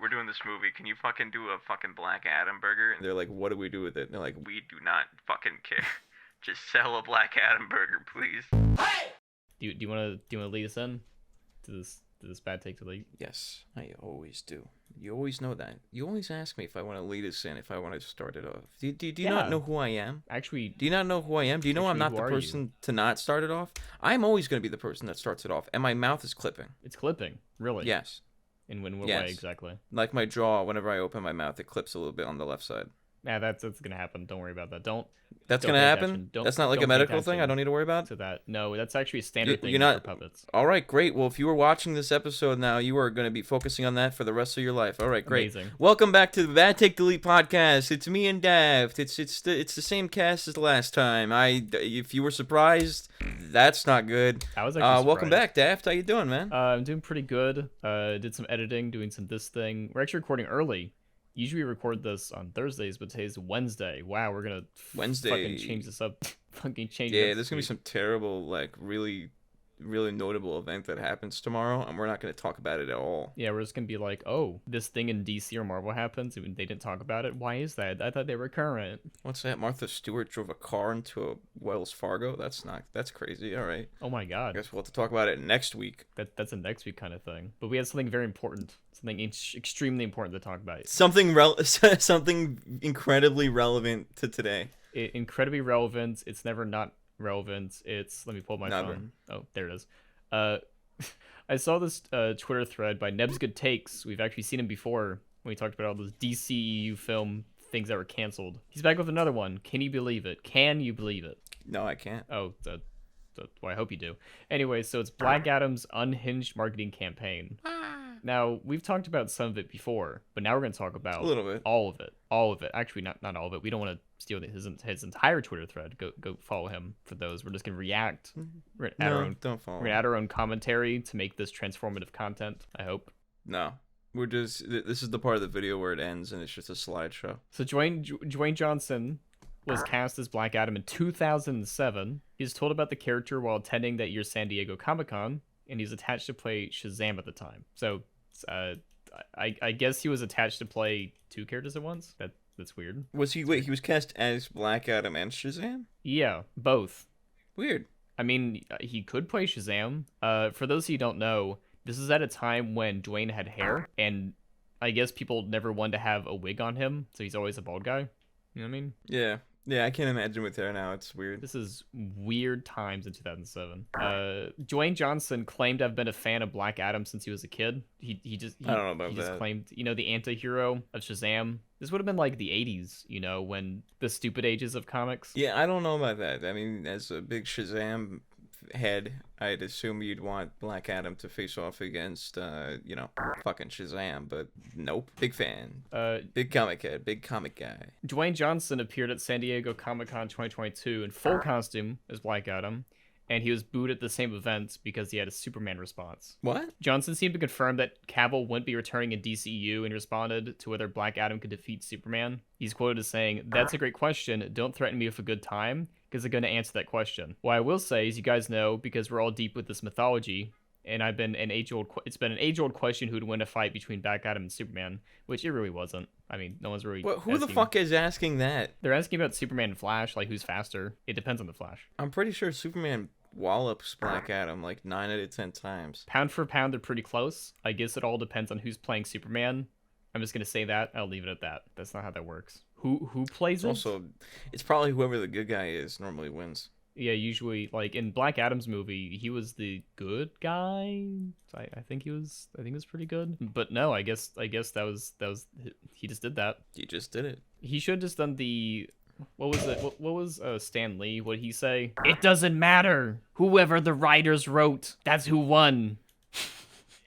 we're doing this movie. Can you fucking do a fucking Black Adam burger? And they're like, what do we do with it? And they're like, we do not fucking care. Just sell a Black Adam burger, please. Do you want to lead us in to this bad take delete? Yes, I always do. You always know that. You always ask me if I want to lead us in, if I want to start it off. Do you not know who I am? Actually, do you not know who I am? Do you know I'm not the who are person to not start it off? I'm always going to be the person that starts it off, and my mouth is clipping. It's clipping, really? Yes. In what Yes. way exactly? Like my jaw, whenever I open my mouth, it clips a little bit on the left side. Yeah, that's gonna happen. Don't worry about that. That's don't gonna pay happen? attention. That's not like a don't pay medical thing? I attention don't need to worry about? to that. No, that's actually a standard thing You're not... for puppets. All right, great. Well, if you were watching this episode now, you are going to be focusing on that for the rest of your life. All right, great. Amazing. Welcome back to the Bad Take Delete podcast. It's me and Daft. It's the same cast as the last time. If you were surprised, that's not good. I was actually welcome surprised. back, Daft. How you doing, man? I'm doing pretty good. Did some editing, doing some this thing. We're actually recording early. Usually we record this on Thursdays, but today's Wednesday. Wow, we're gonna fucking change this up. Fucking change it up. Yeah, there's gonna be some terrible, like, really notable event that happens tomorrow, and we're not gonna talk about it at all. Yeah, we're just gonna be like, oh, this thing in DC or Marvel happens, and they didn't talk about it. Why is that? I thought they were current. What's that? Martha Stewart drove a car into a Wells Fargo? That's crazy. All right. Oh my I god. guess we'll have to talk about it next week. That's a next week kind of thing. But we had something very important, something extremely important to talk about. Something incredibly relevant to today. Incredibly relevant. It's never not relevant. It's, let me pull up my phone. Oh, there it is. I saw this Twitter thread by Neb's Good Takes. We've actually seen him before when we talked about all those DCEU film things that were canceled. He's back with another one. Can you believe it? Can you believe it? No, I can't. Oh, well, I hope you do. Anyway, so it's Black Adam's unhinged marketing campaign. Now, we've talked about some of it before, but now we're going to talk about a little bit. All of it. All of it. Actually, not all of it. We don't want to steal his entire Twitter thread. Go follow him for those. We're just going to react. We're going to don't follow. We're going to add our own commentary to make this transformative content, I hope. No. This is the part of the video where it ends and it's just a slideshow. So Dwayne Johnson was cast as Black Adam in 2007. He's told about the character while attending that year's San Diego Comic-Con, and he's attached to play Shazam at the time. So, I guess he was attached to play two characters at once. That's weird. He was cast as Black Adam and Shazam? Yeah, both. Weird. I mean, he could play Shazam. For those of you who don't know, this is at a time when Dwayne had hair, and I guess people never wanted to have a wig on him, so he's always a bald guy. You know what I mean? Yeah. Yeah, I can't imagine with hair now. It's weird. This is weird times in 2007. Dwayne Johnson claimed to have been a fan of Black Adam since he was a kid. He just I don't know about he that. just claimed, the anti-hero of Shazam. This would have been like the 80s, when the stupid ages of comics. Yeah, I don't know about that. I mean, as a big Shazam head, I'd assume you'd want Black Adam to face off against, fucking Shazam, but nope. Big fan. Big comic head, big comic guy. Dwayne Johnson appeared at San Diego Comic-Con 2022 in full costume as Black Adam, and he was booed at the same event because he had a Superman response. What? Johnson seemed to confirm that Cavill wouldn't be returning in DCEU and responded to whether Black Adam could defeat Superman. He's quoted as saying, "That's a great question. Don't threaten me with a good time, because I'm going to answer that question. What I will say is, you guys know, because we're all deep with this mythology, and it's been an age-old question who'd win a fight between Black Adam and Superman," which it really wasn't. I mean, no one's really who the fuck is asking that? They're asking about Superman and Flash, like who's faster. It depends on the Flash. I'm pretty sure Superman wallops Black Adam like 9 out of 10 times. Pound for pound, they're pretty close. I guess it all depends on who's playing Superman. I'm just gonna say that. I'll leave it at that. That's not how that works. Who plays it? Also, it's probably whoever the good guy is normally wins. Yeah, usually, like in Black Adam's movie, he was the good guy. So I think he was pretty good. But no, I guess that was he just did that. He just did it. He should have just done the. What was it? What was Stan Lee? What did he say? It doesn't matter. Whoever the writers wrote, that's who won.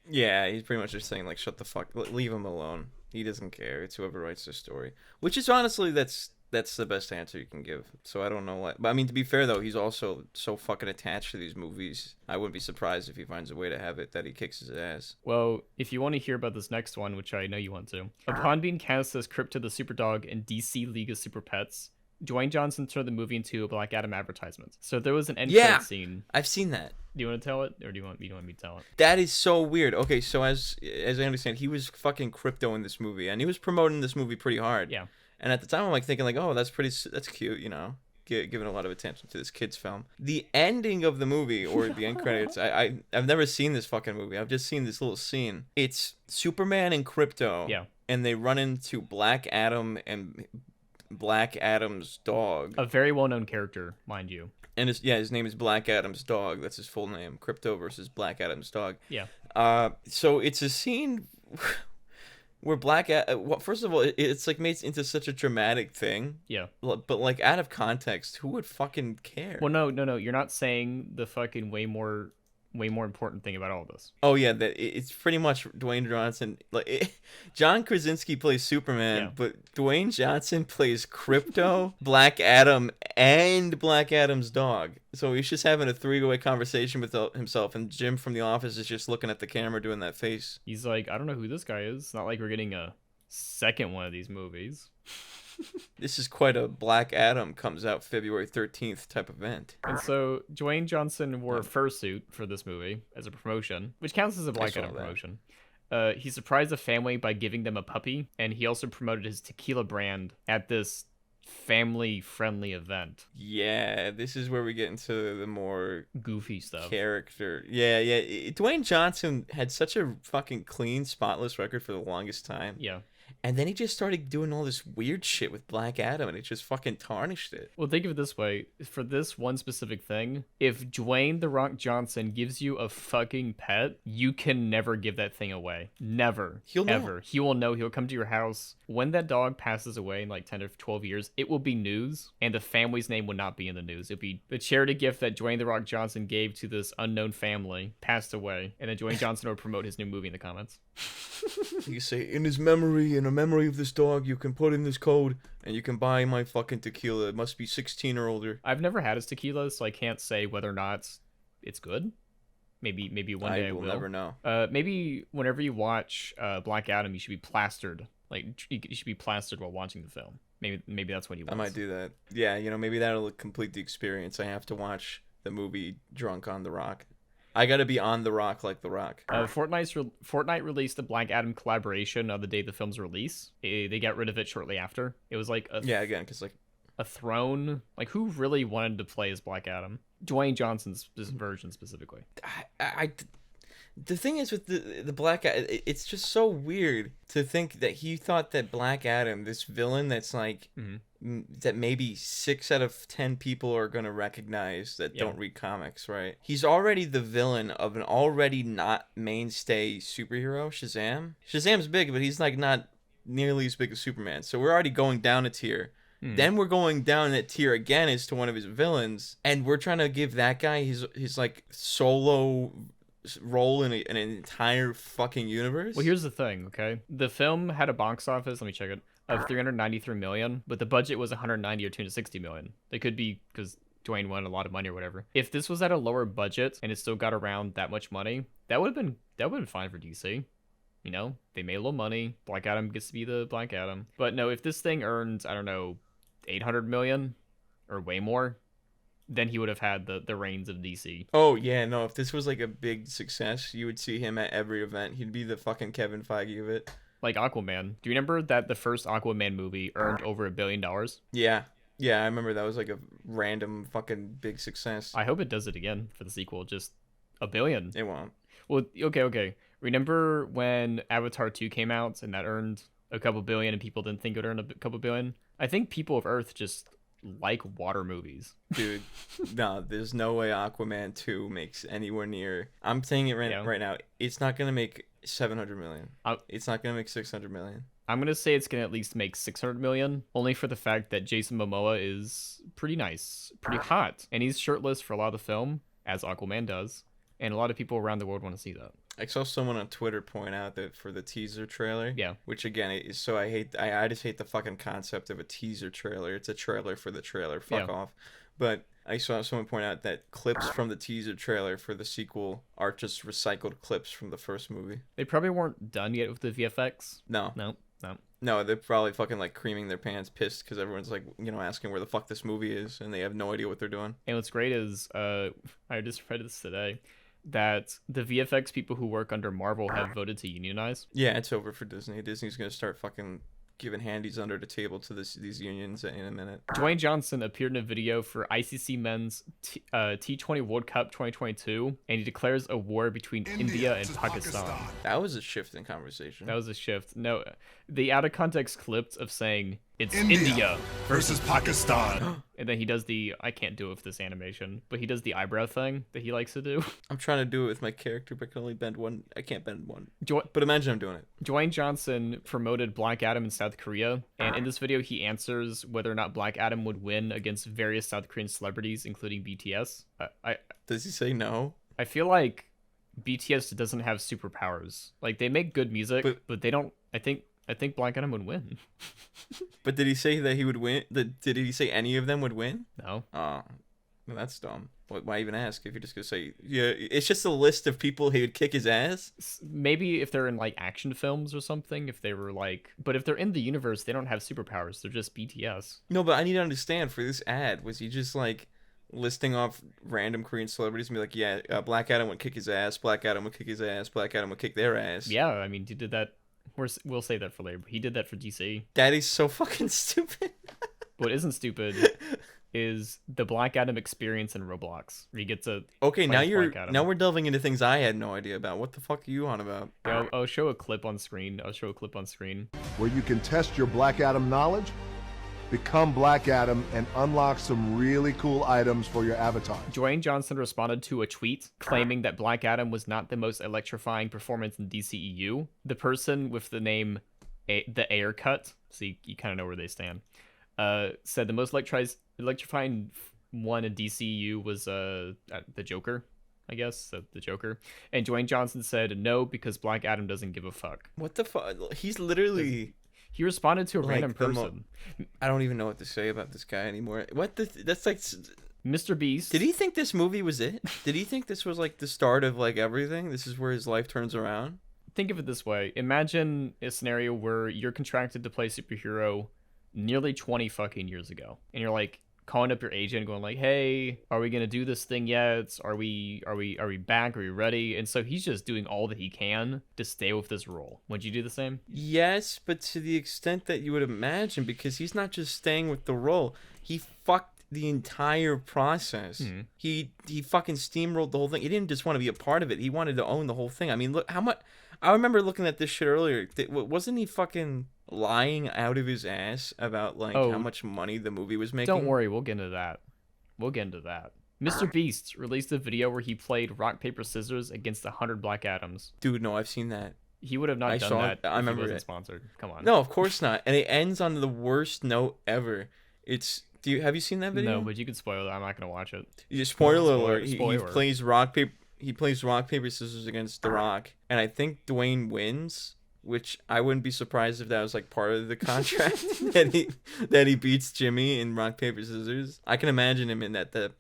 Yeah, he's pretty much just saying, like, shut the fuck, leave him alone. He doesn't care. It's whoever writes the story. Which is honestly, that's the best answer you can give. So I don't know what. But I mean, to be fair though, he's also so fucking attached to these movies. I wouldn't be surprised if he finds a way to have it that he kicks his ass. Well, if you want to hear about this next one, which I know you want to, upon being cast as Krypto the Superdog in DC League of Super Pets, Dwayne Johnson turned the movie into a Black Adam advertisement. So there was an end Yeah, credit scene. I've seen that. Do you want to tell it, or do you want me to tell it? That is so weird. Okay, so as I understand, he was fucking Crypto in this movie, and he was promoting this movie pretty hard. Yeah. And at the time, I'm like thinking like, oh, that's cute, you know, giving a lot of attention to this kid's film. The ending of the movie or the end credits, I've never seen this fucking movie. I've just seen this little scene. It's Superman and Crypto. Yeah. And they run into Black Adam and Black Adam's dog. A very well-known character, mind you. And his name is Black Adam's dog. That's his full name. Crypto versus Black Adam's dog. Yeah. So it's a scene where first of all, it's like made into such a dramatic thing. Yeah. But like out of context, who would fucking care? Well, no. You're not saying the fucking way more important thing about all this. Oh yeah, it's pretty much Dwayne Johnson. John Krasinski plays Superman, Yeah. but Dwayne Johnson plays Crypto, Black Adam, and Black Adam's dog. So he's just having a three-way conversation with himself, and Jim from The Office is just looking at the camera doing that face. He's like, I don't know who this guy is. It's not like we're getting a second one of these movies. This is quite a Black Adam comes out February 13th type event. And so Dwayne Johnson wore a fursuit for this movie as a promotion, which counts as a Black Adam promotion. He surprised the family by giving them a puppy, and he also promoted his tequila brand at this family-friendly event. Yeah, this is where we get into the more goofy stuff. Character. Yeah. Dwayne Johnson had such a fucking clean, spotless record for the longest time. Yeah. And then he just started doing all this weird shit with Black Adam, and it just fucking tarnished it. Well, think of it this way. For this one specific thing, if Dwayne "The Rock" Johnson gives you a fucking pet, you can never give that thing away. Never. He'll know. Ever. He will know. He'll come to your house. When that dog passes away in like 10 or 12 years, it will be news, and the family's name will not be in the news. It'll be the charity gift that Dwayne "The Rock" Johnson gave to this unknown family passed away, and then Dwayne Johnson will promote his new movie in the comments. You say, in his memory, in a memory of this dog, you can put in this code and you can buy my fucking tequila. It must be 16 or older. I've never had his tequila, so I can't say whether or not it's good. Maybe one day I will. Never know. Maybe whenever you watch Black Adam, you should be plastered. Like you should be plastered while watching the film. Maybe that's what he wants. I might do that. Yeah, maybe that'll complete the experience. I have to watch the movie drunk on The Rock. I gotta be on The Rock like The Rock. Fortnite released a Black Adam collaboration on the day of the film's release. They got rid of it shortly after. It was like because like a throne. Like, who really wanted to play as Black Adam? Dwayne Johnson's version specifically. The thing is with the Black Adam, it's just so weird to think that he thought that Black Adam, this villain that's like that maybe 6 out of 10 people are gonna recognize that don't read comics, right? He's already the villain of an already not mainstay superhero, Shazam. Shazam's big, but he's like not nearly as big as Superman. So we're already going down a tier. Then we're going down that tier again as to one of his villains, and we're trying to give that guy his like solo role in an entire fucking universe. Well, here's the thing, okay? The film had a box office, let me check it, of 393 million, but the budget was 190 or 260 million. It could be because Dwayne won a lot of money or whatever. If this was at a lower budget and it still got around that much money, that would have been fine for DC. You know, they made a little money. Black Adam gets to be the Black Adam. But no, if this thing earned, I don't know, 800 million or way more, then he would have had the reins of DC. Oh, yeah, no, if this was like a big success, you would see him at every event. He'd be the fucking Kevin Feige of it. Like Aquaman. Do you remember that the first Aquaman movie earned over $1 billion? Yeah. Yeah, I remember that was like a random fucking big success. I hope it does it again for the sequel. Just $1 billion. It won't. Well, okay. Remember when Avatar 2 came out and that earned a couple billion and people didn't think it would earn a couple billion? I think people of Earth just like water movies. Dude, no, there's no way Aquaman 2 makes anywhere near. I'm saying it right now. It's not going to make 700 million. It's not going to make 600 million. I'm going to say it's going to at least make 600 million, only for the fact that Jason Momoa is pretty nice, pretty hot, and he's shirtless for a lot of the film, as Aquaman does, and a lot of people around the world want to see that. I saw someone on Twitter point out that for the teaser trailer, which again is so I just hate the fucking concept of a teaser trailer. It's a trailer for the trailer. Fuck off. But I saw someone point out that clips from the teaser trailer for the sequel are just recycled clips from the first movie. They probably weren't done yet with the VFX. No. No, they're probably fucking like creaming their pants, pissed because everyone's like, asking where the fuck this movie is, and they have no idea what they're doing. And what's great is, I just read this today, that the VFX people who work under Marvel have voted to unionize. Yeah, it's over for Disney. Disney's gonna start fucking giving handies under the table to these unions in a minute. Dwayne Johnson appeared in a video for ICC Men's T20 World Cup 2022, and he declares a war between India and Pakistan. That was a shift in conversation. That was a shift. No, the out of context clips of saying it's India versus Pakistan. And then he does I can't do it with this animation, but he does the eyebrow thing that he likes to do. I'm trying to do it with my character, but I can only bend one. I can't bend one. Jo- But imagine I'm doing it. Dwayne Johnson promoted Black Adam in South Korea, and in this video he answers whether or not Black Adam would win against various South Korean celebrities, including BTS. Does he say no? I feel like BTS doesn't have superpowers. Like, they make good music, but they don't. I think Black Adam would win. But did he say that he would win? Did he say any of them would win? No. Oh, well, that's dumb. Why even ask if you're just gonna say, yeah, it's just a list of people he would kick his ass? Maybe if they're in like action films or something, if they were like, but if they're in the universe, they don't have superpowers. They're just BTS. No, but I need to understand, for this ad, was he just like listing off random Korean celebrities and be like, yeah, Black Adam would kick his ass, Black Adam would kick his ass, Black Adam would kick their ass? Yeah, I mean, he did that. We'll save that for later. He did that for DC. Daddy's so fucking stupid. What isn't stupid is the Black Adam experience in Roblox. Where he gets a okay. Now we're delving into things I had no idea about. What the fuck are you on about? Yeah, I'll show a clip on screen. Where you can test your Black Adam knowledge, become Black Adam, and unlock some really cool items for your avatar. Dwayne Johnson responded to a tweet claiming that Black Adam was not the most electrifying performance in DCEU. The person with the name The Air Cut, so you kind of know where they stand, said the most electrifying one in DCEU was the Joker, I guess, so the Joker. And Dwayne Johnson said no, because Black Adam doesn't give a fuck. What the fuck? He's literally... He responded to a random person. I don't even know what to say about this guy anymore. That's like... Mr. Beast. Did he think this movie was it? Did he think this was like the start of like everything? This is where his life turns around? Think of it this way. Imagine a scenario where you're contracted to play superhero nearly 20 fucking years ago. And you're like calling up your agent going like, hey, are we going to do this thing yet? Are we back? Are we ready? And so he's just doing all that he can to stay with this role. Would you do the same? Yes, but to the extent that you would imagine, because he's not just staying with the role. He fucked the entire process. Mm-hmm. He fucking steamrolled the whole thing. He didn't just want to be a part of it. He wanted to own the whole thing. I mean, look how much... I remember looking at this shit earlier. Wasn't he fucking lying out of his ass about like how much money the movie was making? Don't worry, we'll get into that. Mr. Beast released a video where he played rock paper scissors against 100 Black Adams. Dude, no, I've seen that. He would have not done that. I remember if he wasn't it. Sponsored. Come on. No, of course not. And it ends on the worst note ever. Have you seen that video? No, but you can spoil it. I'm not gonna watch it. Spoiler alert. He plays rock paper. He plays rock paper scissors against The Rock, and I think Dwayne wins. Which I wouldn't be surprised if that was like part of the contract that he beats Jimmy in rock paper scissors. I can imagine him in the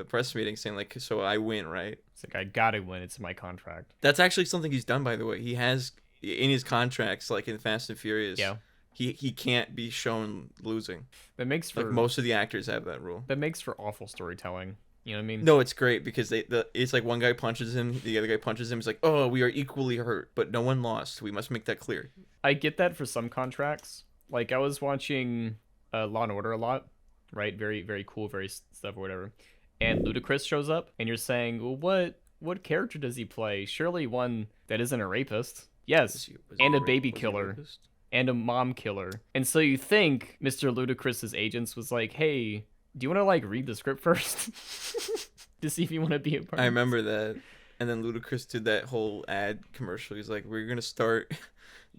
press meeting saying like, "So I win, right?" It's like, I gotta win. It's my contract. That's actually something he's done, by the way. He has in his contracts, like in Fast and Furious. Yeah. He can't be shown losing. That makes for like most of the actors have that rule. That makes for awful storytelling. You know what I mean? No, it's great because it's like one guy punches him, the other guy punches him. It's like, oh, we are equally hurt, but no one lost. We must make that clear. I get that for some contracts. Like I was watching Law and Order a lot, right? Very, very cool, very stuff or whatever. And Ludacris shows up, and you're saying, well, what character does he play? Surely one that isn't a rapist. Yes, and a baby killer. And a mom killer. And so you think Mr. Ludacris's agents was like, hey, do you want to like read the script first to see if you want to be a part? I remember that. And then Ludacris did that whole ad commercial. He's like, we're going to start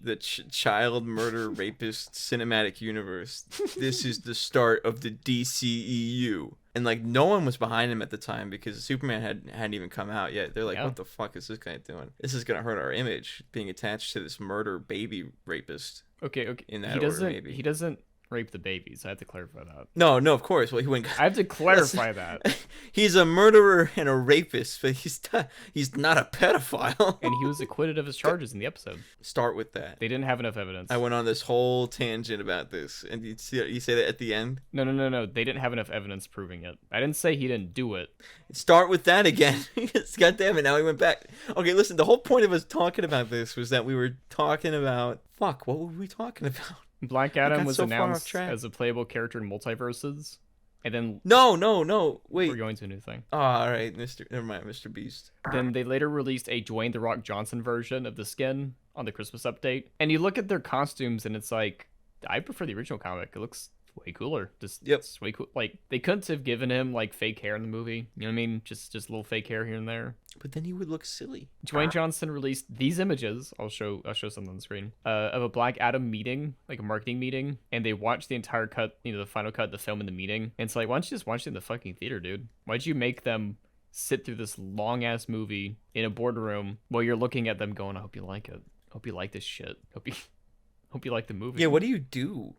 the child murder rapist cinematic universe. This is the start of the DCEU. And like no one was behind him at the time because Superman hadn't even come out yet. They're like, What the fuck is this guy doing? This is gonna hurt our image, being attached to this murder baby rapist. Okay. In that order, maybe he doesn't rape the babies. I have to clarify that. No, of course. Well, he went. I have to clarify that. He's a murderer and a rapist, but he's not a pedophile. And he was acquitted of his charges in the episode. Start with that. They didn't have enough evidence. I went on this whole tangent about this, and you say that at the end. No. They didn't have enough evidence proving it. I didn't say he didn't do it. Start with that again. God damn it! Now he went back. Okay, listen. The whole point of us talking about this was that we were talking about. Fuck. What were we talking about? Black Adam was so far off announced track. as a playable character in Multiverses, and then No. Wait. we're going to a new thing. Oh, all right, Never mind, Mr. Beast. Then they later released a Dwayne The Rock Johnson version of the skin on the Christmas update. And you look at their costumes, and it's like, I prefer the original comic. It looks way cooler. It's way cool. Like, they couldn't have given him like fake hair in the movie. You know what I mean? Just a little fake hair here and there. But then he would look silly. Dwayne Johnson released these images. I'll show something on the screen. Of a Black Adam meeting, like a marketing meeting, and they watched the entire cut, the final cut, the film in the meeting. And it's like, why don't you just watch it in the fucking theater, dude? Why'd you make them sit through this long ass movie in a boardroom while you're looking at them going, I hope you like it. Hope you like this shit. Hope you like the movie. Yeah, what do you do?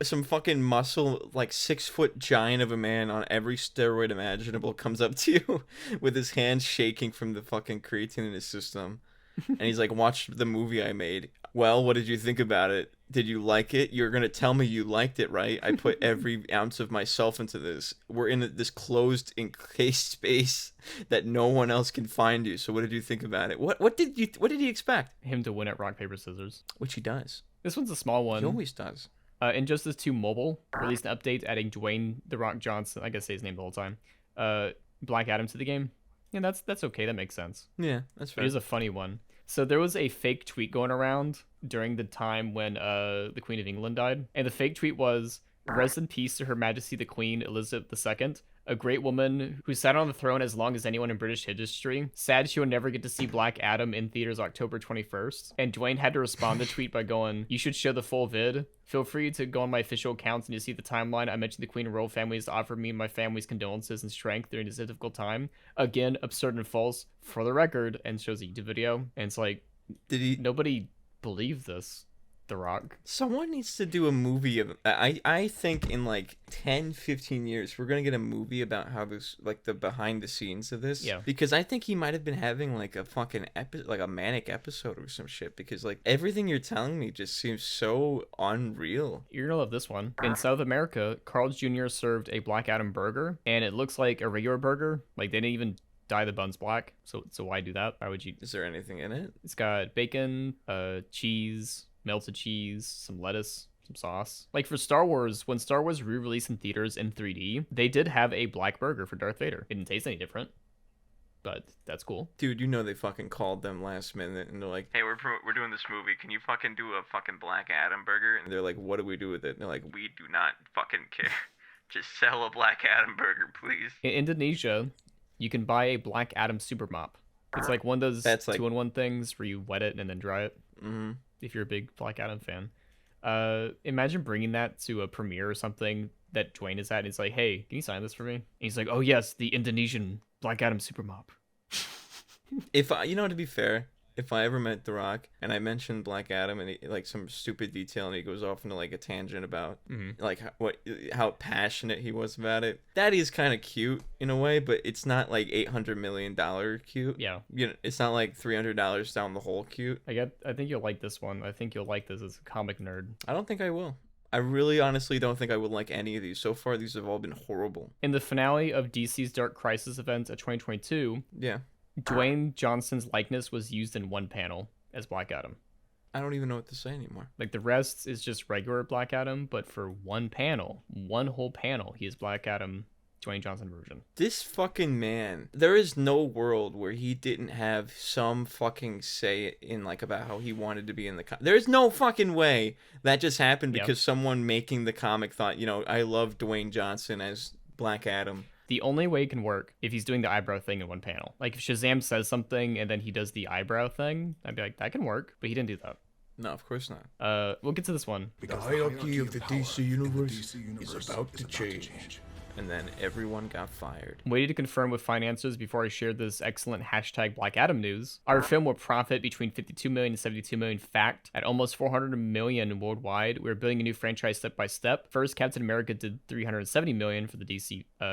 Some fucking muscle, like 6-foot giant of a man on every steroid imaginable comes up to you with his hands shaking from the fucking creatine in his system. And he's like, watch the movie I made. Well, what did you think about it? Did you like it? You're going to tell me you liked it, right? I put every ounce of myself into this. We're in this closed, encased space that no one else can find you. So what did you think about it? What did he expect? Him to win at rock, paper, scissors. Which he does. This one's a small one. He always does. Injustice 2 Mobile released an update adding Dwayne The Rock Johnson, I guess say his name the whole time, Black Adam to the game. Yeah, that's okay. That makes sense. Yeah, that's fair. It is a funny one. So there was a fake tweet going around during the time when the Queen of England died. And the fake tweet was, rest in peace to Her Majesty the Queen Elizabeth II, a great woman who sat on the throne as long as anyone in British history. Sad she will never get to see Black Adam in theaters October 21st. And Dwayne had to respond to the tweet by going, you should show the full vid. Feel free to go on my official accounts and you see the timeline. I mentioned the Queen and royal families to offer me and my family's condolences and strength during this difficult time. Again, absurd and false for the record, and shows a YouTube video. And it's like, nobody believed this. The Rock. Someone needs to do a movie of I think in like 10-15 years we're gonna get a movie about how this, like, the behind the scenes of this. Yeah, because I think he might have been having like a fucking like a manic episode or some shit, because like everything you're telling me just seems so unreal. You're gonna love this one. In South America, Carl's Jr. served a Black Adam burger, and it looks like a regular burger. Like, they didn't even dye the buns black, so why do that? Why would you? Is there anything in it? It's got bacon, cheese, melted cheese, some lettuce, some sauce. Like, for Star Wars, when Star Wars re-released in theaters in 3D, they did have a black burger for Darth Vader. It didn't taste any different, but that's cool. Dude, you know they fucking called them last minute and they're like, hey, we're doing this movie. Can you fucking do a fucking Black Adam burger? And they're like, what do we do with it? And they're like, we do not fucking care. Just sell a Black Adam burger, please. In Indonesia, you can buy a Black Adam super mop. It's like one of those 2-in-1 things where you wet it and then dry it. Mm-hmm. If you're a big Black Adam fan. Imagine bringing that to a premiere or something that Dwayne is at, and it's like, hey, can you sign this for me? And he's like, oh yes, the Indonesian Black Adam super mop. To be fair, if I ever met The Rock and I mentioned Black Adam and like some stupid detail and he goes off into like a tangent about like how passionate he was about it, that is kind of cute in a way, but it's not like $800 million cute. Yeah, it's not like $300 down the hole cute. I think you'll like this one. I think you'll like this as a comic nerd. I don't think I will. I really honestly don't think I would like any of these. So far, these have all been horrible. In the finale of DC's Dark Crisis events at 2022, yeah, Dwayne Johnson's likeness was used in one panel as Black Adam. I don't even know what to say anymore. Like, the rest is just regular Black Adam, but for one whole panel, he is Black Adam, Dwayne Johnson version. This fucking man, there is no world where he didn't have some fucking say in like about how he wanted to be in the there's no fucking way that just happened because someone making the comic thought, I love Dwayne Johnson as Black Adam. The only way it can work if he's doing the eyebrow thing in one panel. Like, if Shazam says something and then he does the eyebrow thing, I'd be like, that can work, but he didn't do that. No, of course not. We'll get to this one. The hierarchy of the DC universe is about to change. and then everyone got fired. Waited to confirm with finances before I shared this excellent hashtag Black Adam news. Our film will profit between 52 million and 72 million. Fact, at almost 400 million worldwide. We're building a new franchise step by step. First, Captain America did 370 million for the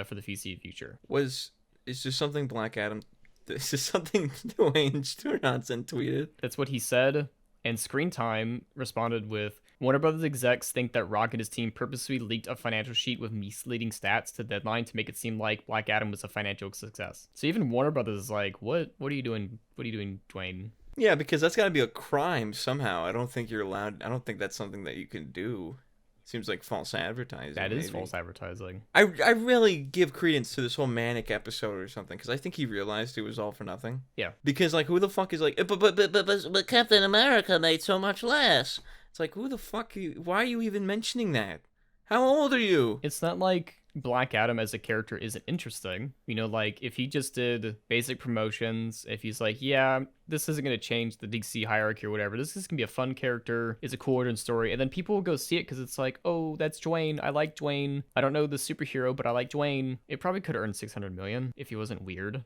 for the DC future. Is this something Black Adam? Is this something Dwayne Johnson tweeted? That's what he said. And Screen Time responded with, Warner Brothers execs think that Rock and his team purposely leaked a financial sheet with misleading stats to Deadline to make it seem like Black Adam was a financial success. So even Warner Brothers is like, what are you doing? What are you doing, Dwayne? Yeah, because that's got to be a crime somehow. I don't think you're allowed. I don't think that's something that you can do. Seems like false advertising. That is maybe. false advertising. I really give credence to this whole Manic episode or something, because I think he realized it was all for nothing. Yeah. Because, like, who the fuck is like, but Captain America made so much less. It's like, who the fuck why are you even mentioning that? How old are you? It's not like Black Adam as a character isn't interesting. You know, like, if he just did basic promotions, if he's like, yeah, this isn't going to change the DC hierarchy or whatever, this is going to be a fun character, it's a cool origin story, and then people will go see it because it's like, oh, that's Dwayne, I like Dwayne, I don't know the superhero, but I like Dwayne. It probably could earn 600 million if he wasn't weird.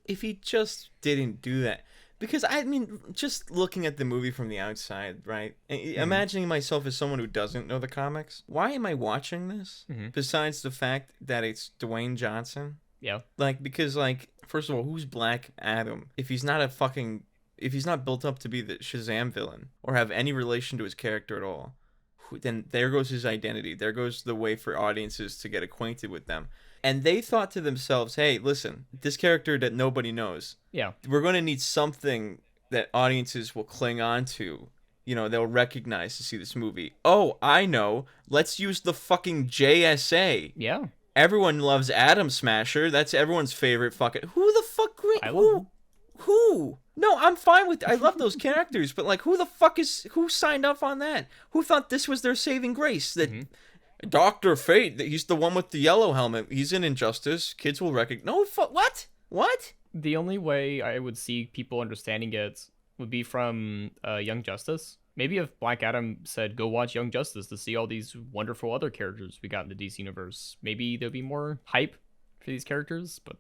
If he just didn't do that. Because, I mean, just looking at the movie from the outside, right? Imagining myself as someone who doesn't know the comics, why am I watching this? Besides the fact that it's Dwayne Johnson? Yeah. Like, because, like, first of all, who's Black Adam? If he's not built up to be the Shazam villain, or have any relation to his character at all, then there goes his identity. There goes the way for audiences to get acquainted with them. And they thought to themselves, hey, listen, this character that nobody knows, yeah, we're going to need something that audiences will cling on to. You know, they'll recognize to see this movie. Oh, I know. Let's use the fucking JSA. Yeah. Everyone loves Atom Smasher. That's everyone's favorite fucking... Who the fuck... Who? No, I'm fine with... I love those characters, but, like, who the fuck is... Who signed up on that? Who thought this was their saving grace? That... Dr. Fate, he's the one with the yellow helmet. He's in Injustice. Kids will recognize... No, what? What? The only way I would see people understanding it would be from Young Justice. Maybe if Black Adam said, go watch Young Justice to see all these wonderful other characters we got in the DC universe, maybe there'd be more hype for these characters, but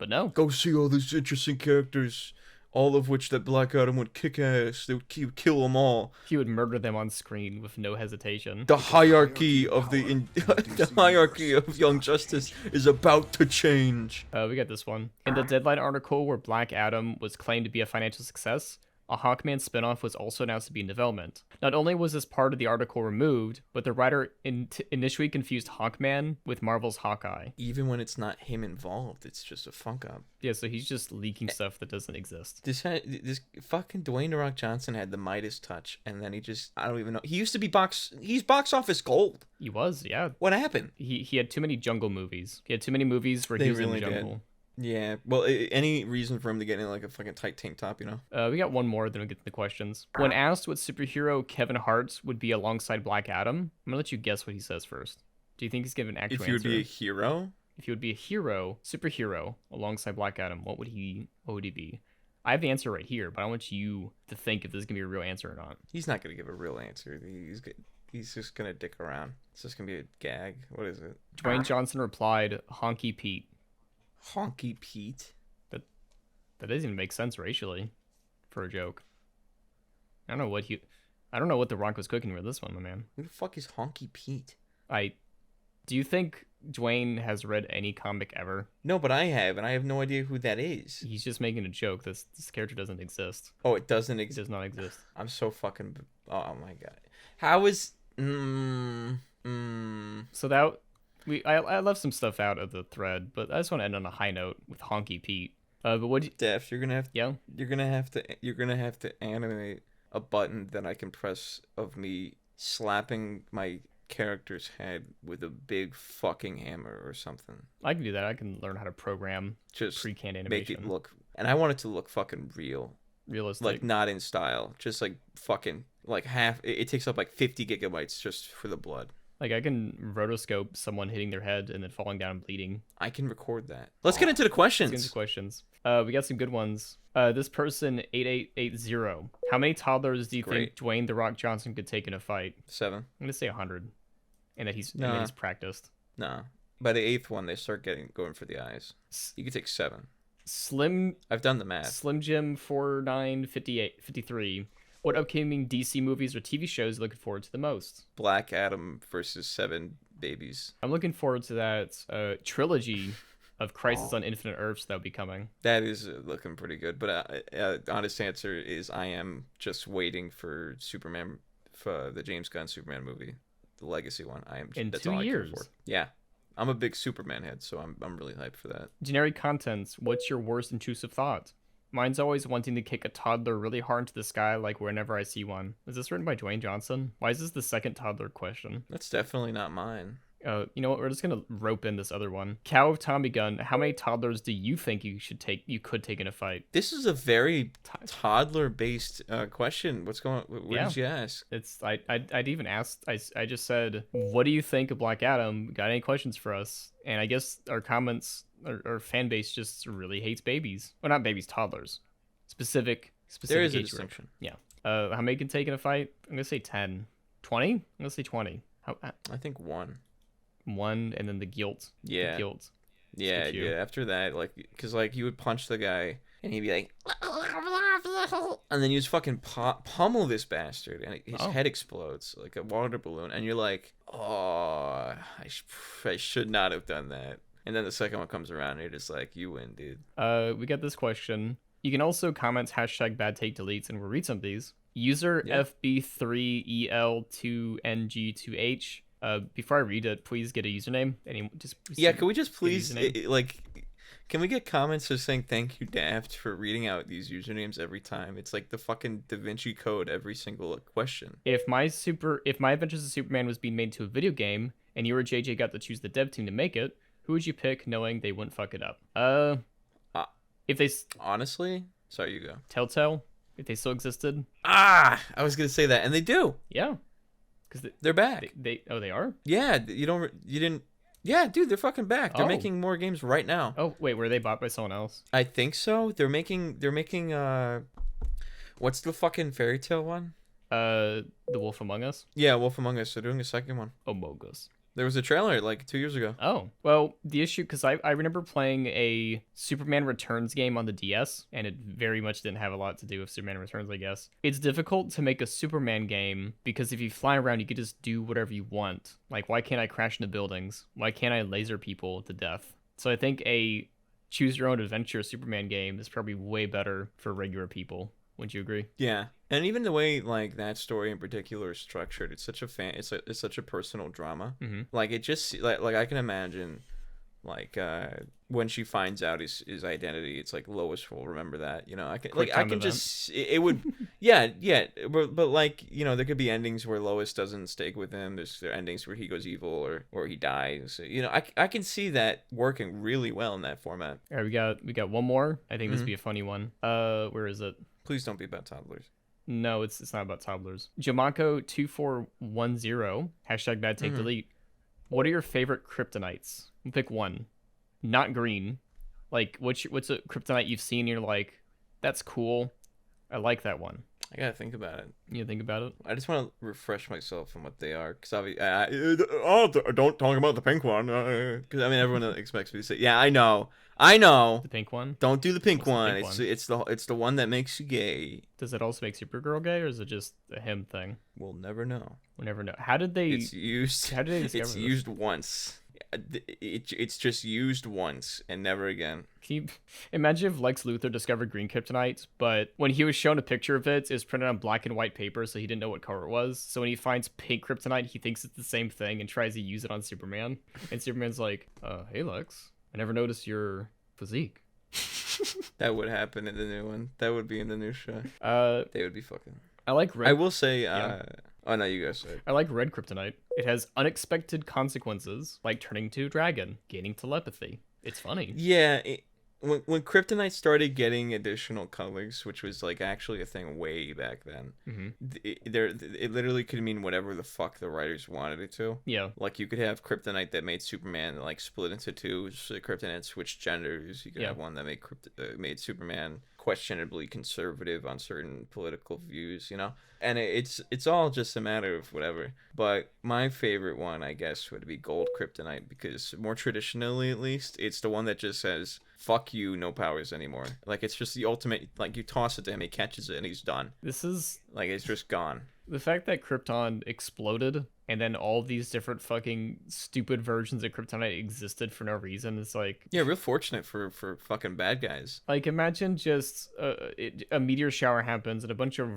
no. Go see all these interesting characters, all of which that Black Adam would kick ass. He would kill them all. He would murder them on screen with no hesitation. The hierarchy of the hierarchy of Young Justice is about to change. We got this one. In the Deadline article where Black Adam was claimed to be a financial success, a Hawkman spinoff was also announced to be in development. Not only was this part of the article removed, but the writer initially confused Hawkman with Marvel's Hawkeye. Even when it's not him involved, it's just a fuck up. Yeah, so he's just leaking stuff that doesn't exist. This fucking Dwayne "The Rock" Johnson had the Midas touch, and then I don't even know. He used to be he's box office gold. He was, yeah. What happened? He had too many jungle movies. He had too many movies where he was really in the jungle. Did. Yeah, well, any reason for him to get in like a fucking tight tank top, you know? We got one more, then we'll get to the questions. When asked what superhero Kevin Hart would be alongside Black Adam, I'm gonna let you guess what he says first. Do you think he's giving an actual answer? If he would be a hero? If he would be a hero, superhero, alongside Black Adam, what would he be? I have the answer right here, but I want you to think if this is gonna be a real answer or not. He's not gonna give a real answer. He's just gonna dick around. It's just gonna be a gag. What is it? Dwayne Johnson replied, Honky Pete. Honky Pete? That doesn't even make sense racially for a joke. I don't know what The Rock was cooking with this one, my man. Who the fuck is Honky Pete? Do you think Dwayne has read any comic ever? No, but I have, and I have no idea who that is. He's just making a joke. This character doesn't exist. Oh, it doesn't exist? It does not exist. I'm so fucking... Oh my god. How is... So that... I left some stuff out of the thread, but I just want to end on a high note with Honky Pete. But what do you... Def, you're gonna have to animate a button that I can press of me slapping my character's head with a big fucking hammer or something. I can do that. I can learn how to program just pre-canned animation. Make it look, and I want it to look fucking realistic, like not in style, just like fucking like half. It takes up like 50 gigabytes just for the blood. Like, I can rotoscope someone hitting their head and then falling down and bleeding. I can record that. Let's get into the questions. We got some good ones. This person, 8880. How many toddlers do you think Dwayne "The Rock" Johnson could take in a fight? 7. I'm going to say 100. And that he's practiced. No. By the 8th one, they start going for the eyes. You could take 7. Slim I've done the math. Slim Jim 495853. What upcoming DC movies or TV shows are you looking forward to the most? Black Adam versus 7 babies. I'm looking forward to that trilogy of Crisis on Infinite Earths that'll be coming. That is looking pretty good. But honest answer is I am just waiting for Superman, for the James Gunn Superman movie, the Legacy one. That's 2 all years. I care for. Yeah. I'm a big Superman head, so I'm really hyped for that. Generic contents. What's your worst intrusive thought? Mine's always wanting to kick a toddler really hard into the sky, like whenever I see one. Is this written by Dwayne Johnson? Why is this the second toddler question? That's definitely not mine. You know what? We're just gonna rope in this other one. Cow of Tommy Gun. How many toddlers do you think you could take in a fight? This is a very toddler-based question. What's going on? What did you ask? It's I'd even asked. I just said, what do you think of Black Adam? Got any questions for us? And I guess our comments, our fan base just really hates babies. Well, not babies, toddlers. Specific There is a age group. distinction. Yeah. How many can take in a fight? I'm gonna say 10. 20? I'm gonna say 20. I think 1. 1, and then the guilt. Yeah. The guilt. Yeah, yeah. After that, like, because like you would punch the guy and he'd be like, and then you just fucking pummel this bastard and his head explodes like a water balloon, and you're like, oh, I should not have done that. And then the second one comes around and you're just like, you win, dude. We got this question. You can also comment #BadTakeDelete, and we'll read some of these. User FB3EL2NG2H. Before I read it, please get a username. Can we just please can we get comments just saying thank you, Daft, for reading out these usernames every time? It's like the fucking Da Vinci Code every single question. If my Adventures of Superman was being made into a video game and you or JJ got to choose the dev team to make it, who would you pick, knowing they wouldn't fuck it up? If they honestly, sorry, you go. Telltale, if they still existed. I was gonna say that, and they do. Yeah. Because they're back. They are? Yeah, you didn't. Yeah, dude, they're fucking back. They're making more games right now. Oh wait, were they bought by someone else? I think so. They're making. What's the fucking fairy tale one? The Wolf Among Us. Yeah, Wolf Among Us. They're doing a second one. Among Us. There was a trailer like 2 years ago. Oh, well, the issue, because I remember playing a Superman Returns game on the DS, and it very much didn't have a lot to do with Superman Returns, I guess. It's difficult to make a Superman game, because if you fly around, you could just do whatever you want. Like, why can't I crash into buildings? Why can't I laser people to death? So I think a choose-your-own-adventure Superman game is probably way better for regular people. Wouldn't you agree? Yeah, and even the way like that story in particular is structured, it's such a it's such a personal drama. Mm-hmm. Like it just like I can imagine, like when she finds out his identity, it's like Lois will remember that. You know, I can just it would yeah, but like, you know, there could be endings where Lois doesn't stay with him. There are endings where he goes evil or he dies. You know, I can see that working really well in that format. All right, we got one more. I think this would be a funny one. Where is it? Please don't be about toddlers. No, it's not about toddlers. Jamako2410 #BadTakeDelete. What are your favorite kryptonites? We'll pick one. Not green. Like, what's a kryptonite you've seen and you're like, that's cool. I like that one. I gotta think about it. You think about it? I just want to refresh myself on what they are, because don't talk about the pink one. Because I mean, everyone expects me to say, yeah, I know. The pink one. Don't do the pink one. The pink It's the one that makes you gay. Does it also make Supergirl gay, or is it just a him thing? We'll never know. We'll never know. How did they? It's used. How did they discover It's this? used once. It's just used once and never again. Can you imagine if Lex Luthor discovered green kryptonite, but when he was shown a picture of it, it was printed on black and white paper, so he didn't know what color it was. So when he finds pink kryptonite, he thinks it's the same thing and tries to use it on Superman. And Superman's like, "Hey Lex, I never noticed your physique." That would happen in the new one. That would be in the new show. They would be fucking. I like red. I will say. Yeah. Oh no, you guys say. I like red kryptonite. It has unexpected consequences, like turning to a dragon, gaining telepathy. It's funny. Yeah, when kryptonite started getting additional colors, which was like actually a thing way back then, it literally could mean whatever the fuck the writers wanted it to. Yeah. Like you could have kryptonite that made Superman like split into two. So kryptonite switched genders. You could have one that made Superman questionably conservative on certain political views, you know? And it's all just a matter of whatever. But my favorite one, I guess, would be gold kryptonite, because more traditionally, at least, it's the one that just says, fuck you, no powers anymore. Like, it's just the ultimate, like, you toss it to him, he catches it, and he's done. This is... Like, it's just gone. The fact that Krypton exploded and then all these different fucking stupid versions of Kryptonite existed for no reason is like... Yeah, real fortunate for fucking bad guys. Like, imagine just a meteor shower happens and a bunch of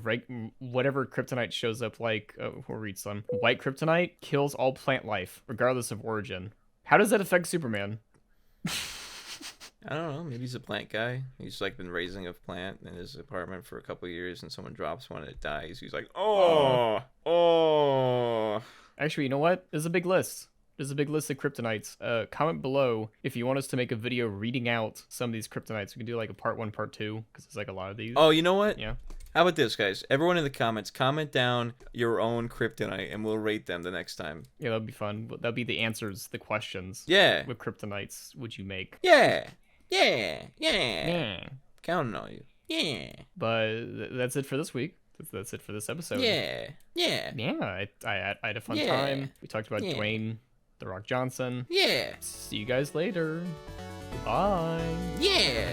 whatever Kryptonite shows up, like, we'll read some. White Kryptonite kills all plant life, regardless of origin. How does that affect Superman? I don't know. Maybe he's a plant guy. He's like been raising a plant in his apartment for a couple of years, and someone drops one and it dies. He's like, oh. Actually, you know what? There's a big list. There's a big list of kryptonites. Comment below if you want us to make a video reading out some of these kryptonites. We can do like a part 1, part 2, because there's like a lot of these. Oh, you know what? Yeah. How about this, guys? Everyone in the comments, comment down your own kryptonite, and we'll rate them the next time. Yeah, that'd be fun. That'd be the answers, the questions. Yeah. What kryptonites would you make? Yeah. Counting on you. Yeah. But that's it for this week. That's it for this episode. Yeah. I had a fun time. We talked about Dwayne The Rock Johnson. Yeah. See you guys later. Bye. Yeah.